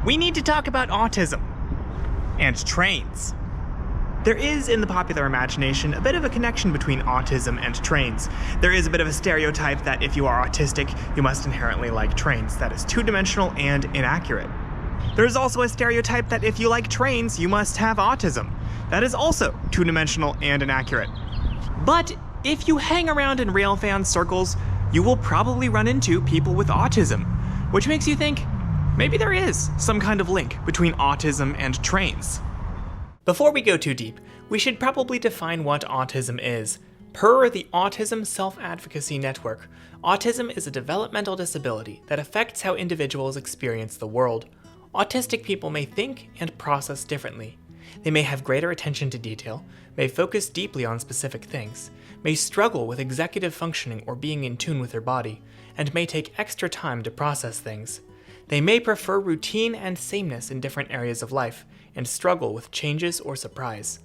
we need to talk about autism and trains. There is, in the popular imagination, a bit of a connection between autism and trains. There is a bit of a stereotype that if you are autistic, you must inherently like trains. That is two-dimensional and inaccurate. There is also a stereotype that if you like trains, you must have autism. That is also two-dimensional and inaccurate. But if you hang around in railfan circles, you will probably run into people with autism, which makes you think, maybe there is some kind of link between autism and trains. Before we go too deep, we should probably define what autism is. Per the Autism Self-Advocacy Network, autism is a developmental disability that affects how individuals experience the world. Autistic people may think and process differently. They may have greater attention to detail, may focus deeply on specific things, may struggle with executive functioning or being in tune with their body, and may take extra time to process things. They may prefer routine and sameness in different areas of life, and struggle with changes or surprise.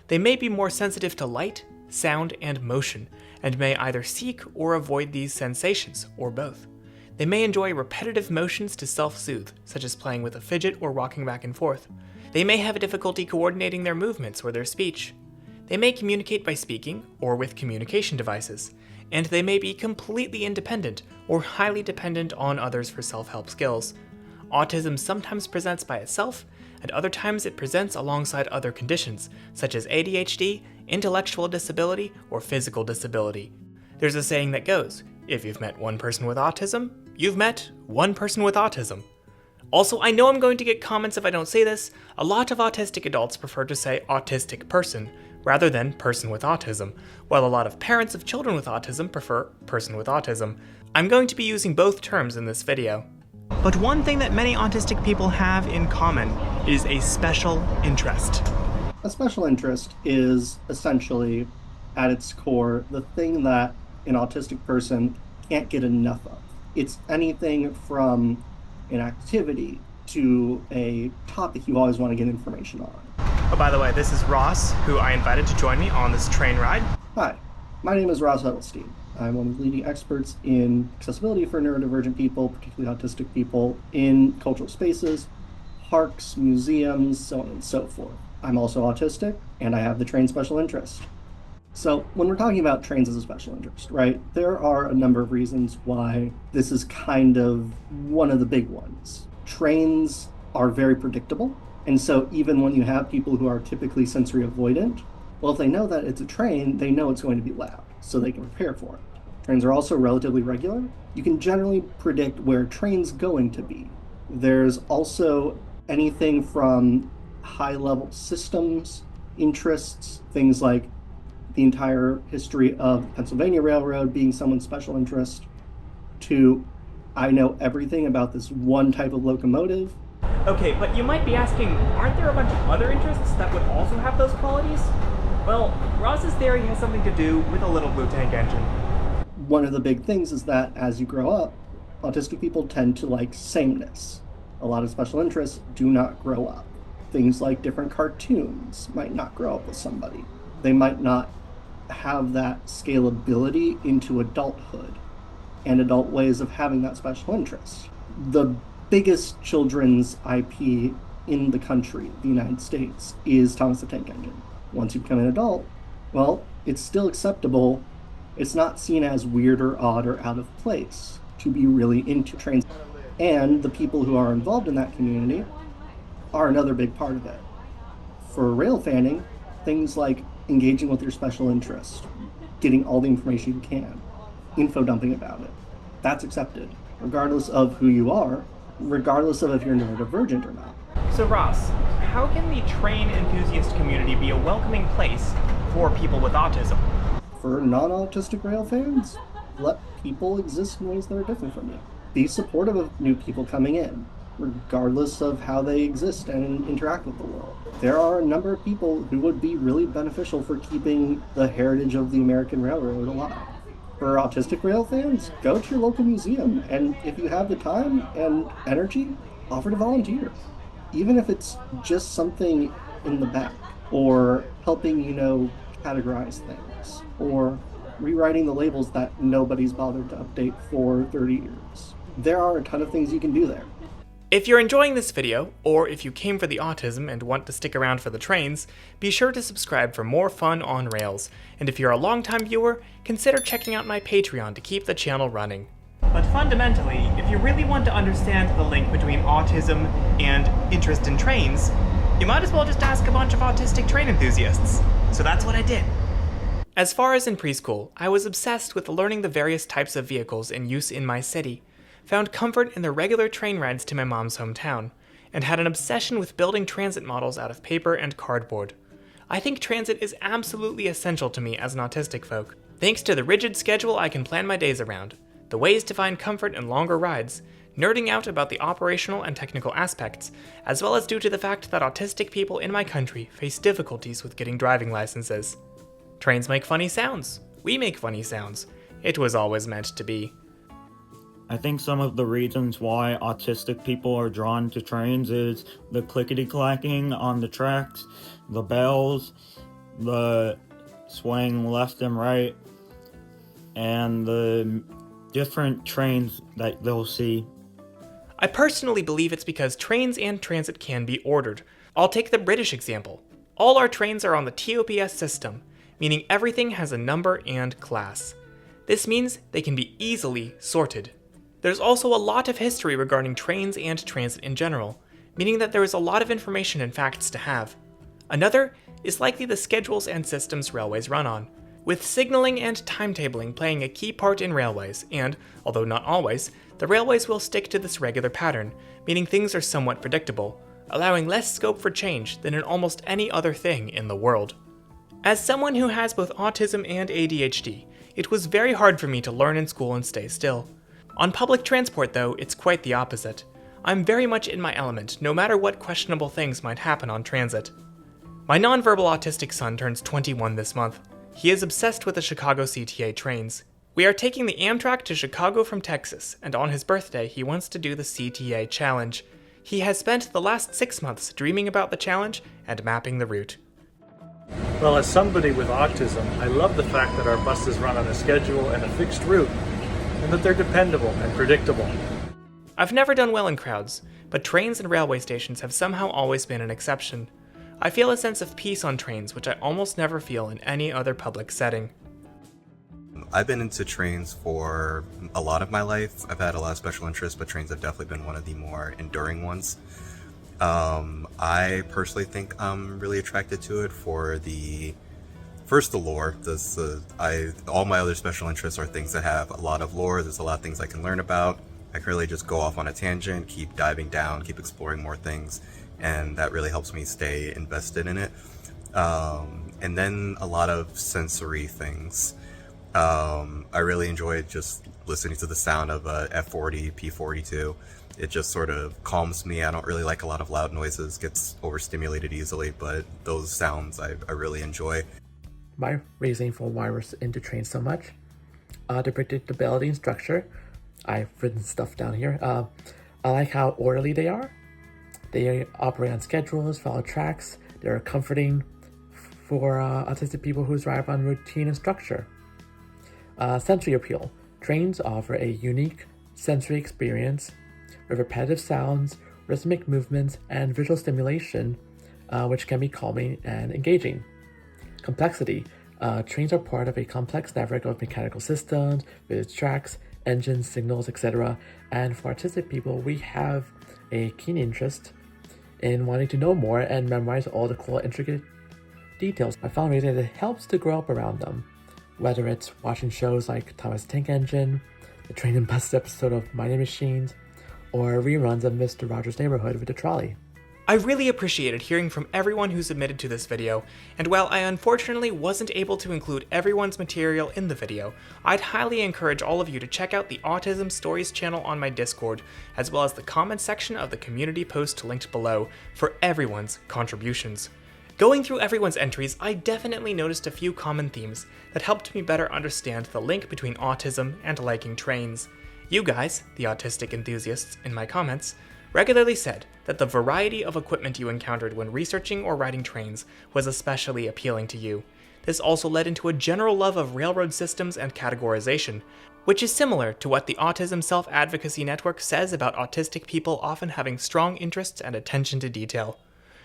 They may be more sensitive to light, sound, and motion, and may either seek or avoid these sensations, or both. They may enjoy repetitive motions to self-soothe, such as playing with a fidget or walking back and forth. They may have difficulty coordinating their movements or their speech. They may communicate by speaking or with communication devices, and they may be completely independent or highly dependent on others for self-help skills. Autism sometimes presents by itself, and other times it presents alongside other conditions, such as ADHD, intellectual disability, or physical disability. There's a saying that goes, if you've met one person with autism, you've met one person with autism. Also, I know I'm going to get comments if I don't say this. A lot of autistic adults prefer to say autistic person rather than person with autism, while a lot of parents of children with autism prefer person with autism. I'm going to be using both terms in this video. But one thing that many autistic people have in common is a special interest. A special interest is essentially, at its core, the thing that an autistic person can't get enough of. It's anything from an activity to a topic you always want to get information on. Oh, by the way, this is Ross, who I invited to join me on this train ride. Hi, my name is Ross Huddlestein. I'm one of the leading experts in accessibility for neurodivergent people, particularly autistic people, in cultural spaces, parks, museums, so on and so forth. I'm also autistic, and I have the train special interest. So when we're talking about trains as a special interest, right, there are a number of reasons why this is kind of one of the big ones. Trains are very predictable, and so even when you have people who are typically sensory avoidant, well, if they know that it's a train, they know it's going to be loud, so they can prepare for it. Trains are also relatively regular. You can generally predict where a train's going to be. There's also anything from high-level systems, interests, things like the entire history of Pennsylvania Railroad being someone's special interest, to I know everything about this one type of locomotive. Okay, but you might be asking, aren't there a bunch of other interests that would also have those qualities? Well, Ross's theory has something to do with a little blue tank engine. One of the big things is that as you grow up, autistic people tend to like sameness. A lot of special interests do not grow up. Things like different cartoons might not grow up with somebody. They might not have that scalability into adulthood and adult ways of having that special interest. The biggest children's IP in the country, the United States, is Thomas the Tank Engine. Once you become an adult, well, it's still acceptable. It's not seen as weird or odd or out of place to be really into trains. And the people who are involved in that community are another big part of it. For rail fanning, things like engaging with your special interest, getting all the information you can, info dumping about it, that's accepted, regardless of who you are, regardless of if you're neurodivergent or not. So Ross, how can the train enthusiast community be a welcoming place for people with autism? For non-autistic rail fans, let people exist in ways that are different from you. Be supportive of new people coming in, regardless of how they exist and interact with the world. There are a number of people who would be really beneficial for keeping the heritage of the American Railroad alive. For autistic rail fans, go to your local museum, and if you have the time and energy, offer to volunteer. Even if it's just something in the back, or helping, categorize things, or rewriting the labels that nobody's bothered to update for 30 years. There are a ton of things you can do there. If you're enjoying this video, or if you came for the autism and want to stick around for the trains, be sure to subscribe for more fun on rails, and if you're a longtime viewer, consider checking out my Patreon to keep the channel running. But fundamentally, if you really want to understand the link between autism and interest in trains, you might as well just ask a bunch of autistic train enthusiasts. So that's what I did. As far as in preschool, I was obsessed with learning the various types of vehicles in use in my city, found comfort in the regular train rides to my mom's hometown, and had an obsession with building transit models out of paper and cardboard. I think transit is absolutely essential to me as an autistic folk. Thanks to the rigid schedule I can plan my days around, the ways to find comfort in longer rides, nerding out about the operational and technical aspects, as well as due to the fact that autistic people in my country face difficulties with getting driving licenses. Trains make funny sounds. We make funny sounds. It was always meant to be. I think some of the reasons why autistic people are drawn to trains is the clickety-clacking on the tracks, the bells, the swaying left and right, and the different trains that they'll see. I personally believe it's because trains and transit can be ordered. I'll take the British example. All our trains are on the TOPS system, meaning everything has a number and class. This means they can be easily sorted. There's also a lot of history regarding trains and transit in general, meaning that there is a lot of information and facts to have. Another is likely the schedules and systems railways run on, with signaling and timetabling playing a key part in railways, and, although not always, the railways will stick to this regular pattern, meaning things are somewhat predictable, allowing less scope for change than in almost any other thing in the world. As someone who has both autism and ADHD, it was very hard for me to learn in school and stay still. On public transport, though, it's quite the opposite. I'm very much in my element, no matter what questionable things might happen on transit. My nonverbal autistic son turns 21 this month. He is obsessed with the Chicago CTA trains. We are taking the Amtrak to Chicago from Texas, and on his birthday, he wants to do the CTA challenge. He has spent the last 6 months dreaming about the challenge and mapping the route. Well, as somebody with autism, I love the fact that our buses run on a schedule and a fixed route, and that they're dependable and predictable. I've never done well in crowds, but trains and railway stations have somehow always been an exception. I feel a sense of peace on trains, which I almost never feel in any other public setting. I've been into trains for a lot of my life. I've had a lot of special interests, but trains have definitely been one of the more enduring ones. I personally think I'm really attracted to it for the lore. All my other special interests are things that have a lot of lore. There's a lot of things I can learn about. I can really just go off on a tangent, keep diving down, keep exploring more things, and that really helps me stay invested in it. And then a lot of sensory things. I really enjoy just listening to the sound of a F40, P42. It just sort of calms me. I don't really like a lot of loud noises, gets overstimulated easily, but those sounds I really enjoy. My reasoning for why we're into trains so much, the predictability and structure. I've written stuff down here. I like how orderly they are. They operate on schedules, follow tracks. They're comforting for autistic people who thrive on routine and structure. Sensory appeal. Trains offer a unique sensory experience with repetitive sounds, rhythmic movements, and visual stimulation, which can be calming and engaging. Complexity. Trains are part of a complex network of mechanical systems with tracks, engines, signals, etc. And for autistic people, we have a keen interest in wanting to know more and memorize all the cool, intricate details. I found that it helps to grow up around them, whether it's watching shows like Thomas the Tank Engine, the Train and Bus episode of Mighty Machines, or reruns of Mr. Rogers' Neighborhood with the trolley. I really appreciated hearing from everyone who submitted to this video, and while I unfortunately wasn't able to include everyone's material in the video, I'd highly encourage all of you to check out the Autism Stories channel on my Discord, as well as the comments section of the community post linked below for everyone's contributions. Going through everyone's entries, I definitely noticed a few common themes that helped me better understand the link between autism and liking trains. You guys, the autistic enthusiasts in my comments, regularly said that the variety of equipment you encountered when researching or riding trains was especially appealing to you. This also led into a general love of railroad systems and categorization, which is similar to what the Autism Self-Advocacy Network says about autistic people often having strong interests and attention to detail.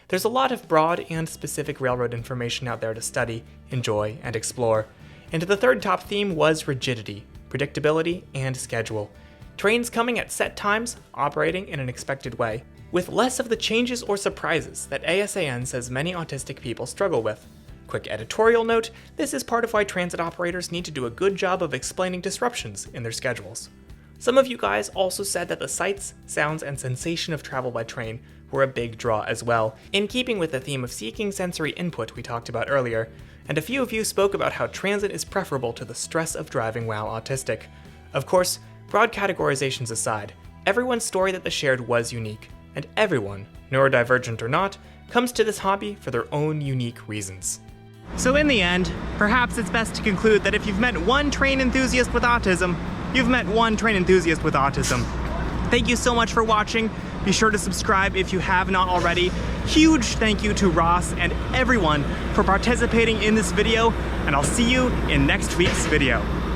There's a lot of broad and specific railroad information out there to study, enjoy, and explore. And the third top theme was rigidity, predictability, and schedule. Trains coming at set times, operating in an expected way, with less of the changes or surprises that ASAN says many autistic people struggle with. Quick editorial note, this is part of why transit operators need to do a good job of explaining disruptions in their schedules. Some of you guys also said that the sights, sounds, and sensation of travel by train were a big draw as well, in keeping with the theme of seeking sensory input we talked about earlier, and a few of you spoke about how transit is preferable to the stress of driving while autistic. Of course, broad categorizations aside, everyone's story that they shared was unique, and everyone, neurodivergent or not, comes to this hobby for their own unique reasons. So in the end, perhaps it's best to conclude that if you've met one train enthusiast with autism, you've met one train enthusiast with autism. Thank you so much for watching. Be sure to subscribe if you have not already. Huge thank you to Ross and everyone for participating in this video, and I'll see you in next week's video.